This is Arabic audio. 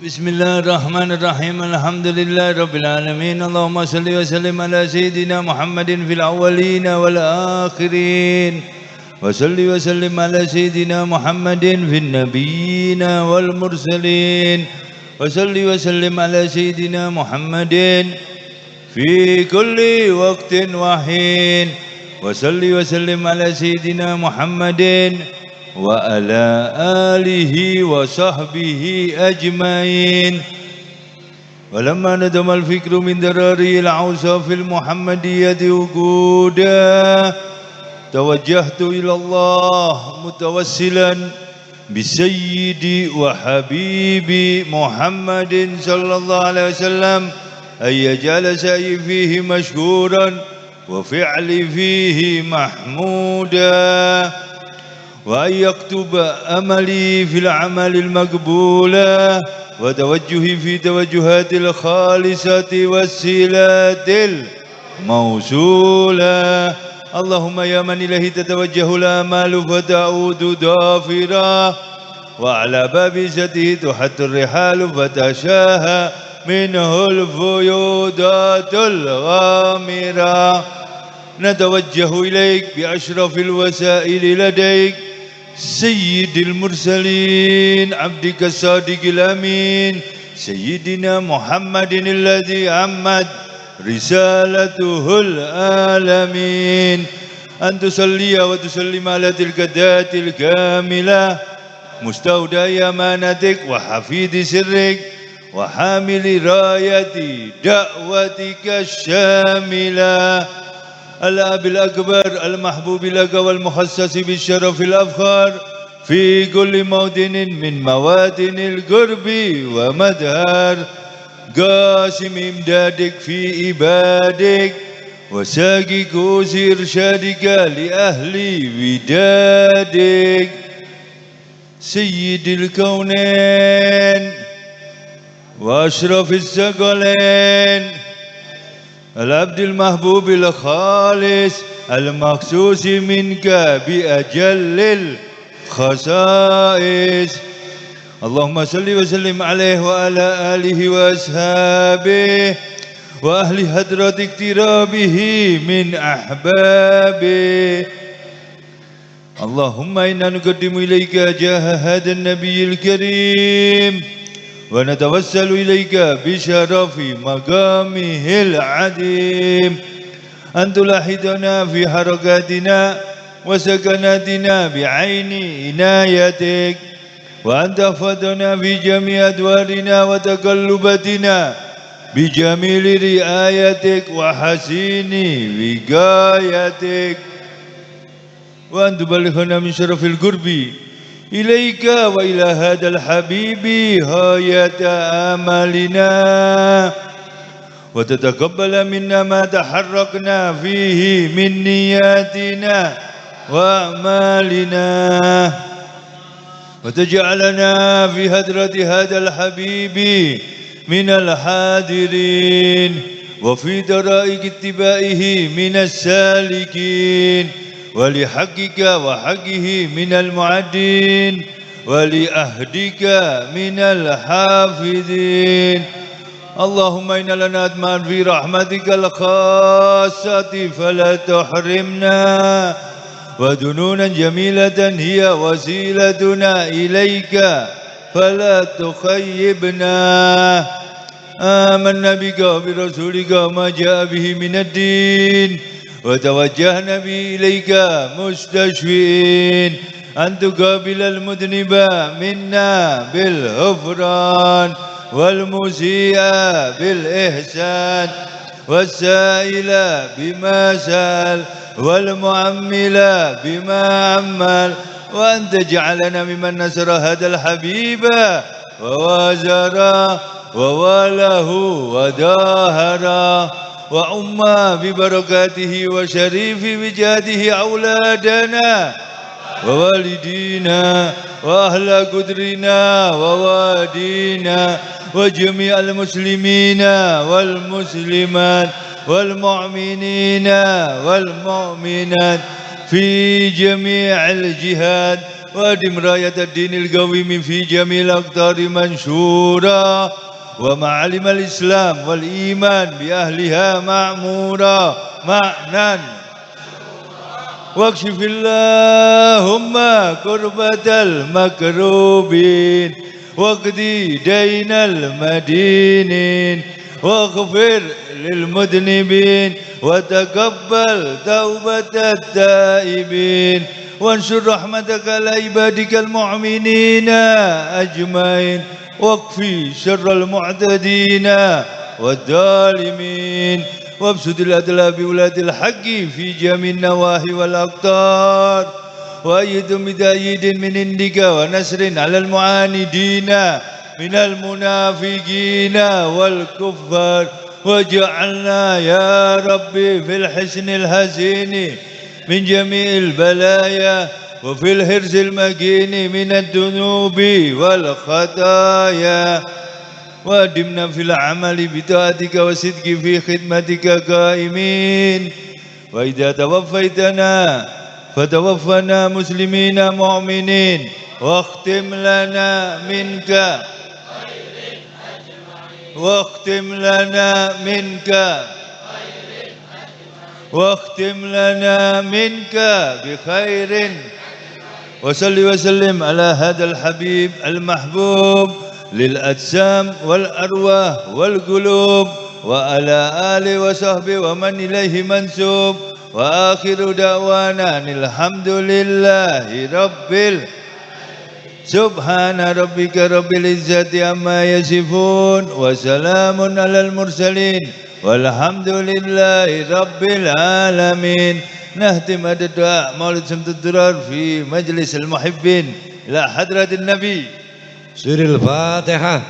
بسم الله الرحمن الرحيم الحمد لله رب العالمين اللهم صل وسلم على سيدنا محمد في الأولين والآخرين وصل وسلم على سيدنا محمد في النبيين والمرسلين وصل وسلم على سيدنا محمد في كل وقت وحين وصل وسلم على سيدنا محمد وعلى آله وصحبه أجمعين ولما ندم الفكر من دراري العوصاف المحمدية وجودا توجهت إلى الله متوسلا بسيدي وحبيبي محمد صلى الله عليه وسلم أن يجعل سعي فيه مشكورا وفعلي فيه محمودا وأن يكتب أملي في الأعمال المقبولة وتوجهي في توجهات الخالصة والسيلات الموصولة اللهم يا من إليه تتوجه الآمال فتعود ضافرة وعلى باب عزته تحت الرحال فتشاها منه الفيوضات الغامرة نتوجه إليك بأشرف الوسائل لديك سيد المرسلين عبدك الصادق الأمين سيدنا محمد الذي عمت رسالته العالمين أن تصلي وتسلم على تلك الذات الكاملة مستودع أمانتك وحفيد سرك وحامل راية دعوتك الشاملة الأب الأكبر المحبوب لك والمخصص بالشرف الأفخر في كل موطن من مواطن القرب ومدهر قاسم إمدادك في عبادك وساقي كوس إرشادك لأهل ودادك سيد الكونين وأشرف الثقلين العبد المحبوب الخالص المخصوص منك بأجل الخصائص اللهم صل وسلم عليه وعلى آله وأصحابه وأهل حضرة اقترابه من أحبابه اللهم إنا نقدم إليك جاه هذا النبي الكريم ونتوسل إليك بشرف مقامه العظيم أن تلاحظنا في حركاتنا وسكناتنا بعين عنايتك وأن تحفظنا في جميع أدوارنا وتقلباتنا بجميل رعايتك وحسين وقايتك وأن تبلغنا من شرف القرب إليك وإلى هذا الحبيب غاية آمالنا وتتقبل منا ما تحركنا فيه من نياتنا وأعمالنا وتجعلنا في هدرة هذا الحبيب من الحاضرين وفي درائق اتباعه من السالكين ولحقك وحقه من المعدين ولأهدك من الحافظين اللهم إن لنا أدمان في رحمتك الخاصة فلا تحرمنا وذنونا جميلة هي وسيلتنا إليك فلا تخيبنا آمنا بك وبرسولك وما جاء به من الدين وتوجهنا به إليك مستشفين أن تقابل المذنب منا بالغفران والمسيء بالإحسان والسائل بما سأل والمعمل بما عمل وأن تجعلنا ممن نصر هذا الحبيب ووازر وواله وداهر وأم ببركاته وشريف وجاده أولادنا ووالدينا وأهل قدرنا ووادينا وجميع المسلمين والمسلمات والمؤمنين والمؤمنات في جميع الجهات وادم راية الدين القويم في جميع الأقطار منشورا ومعالم الإسلام والإيمان بأهلها معمورا معنى واكشف اللهم كربة المكروبين واقضي دين المدينين واغفر للمذنبين وتقبل توبة التائبين وانشر رحمتك على عبادك المؤمنين أجمعين واكفي شر المعتدين والظالمين وابسط الأدلى بولاد الحق في جميع النواحي والأقطار وأيدهم بتأييد من عندك ونصر على المعاندين من المنافقين والكفار وجعلنا يا ربي في الحسن الحسين من جميع البلايا وفي الحرز المكين من الذنوب والخطايا وادمنا في العمل بطاعتك وصدق في خدمتك قائمين وإذا توفيتنا فتوفنا مسلمين مؤمنين واختم لنا منك واختم لنا منك واختم لنا منك بخير وصل وسلم على هذا الحبيب المحبوب للأجسام والأرواح والقلوب وعلى آله وصحبه ومن إليه منسوب وآخر دعوانا الحمد لله سبحان ربك رب العزة عما يصفون وسلام على المرسلين والحمد لله رب العالمين. نختم هذا الدعاء مولد شمس الدرر في مجلس المحبين إلى حضرة النبي. سر الفاتحة.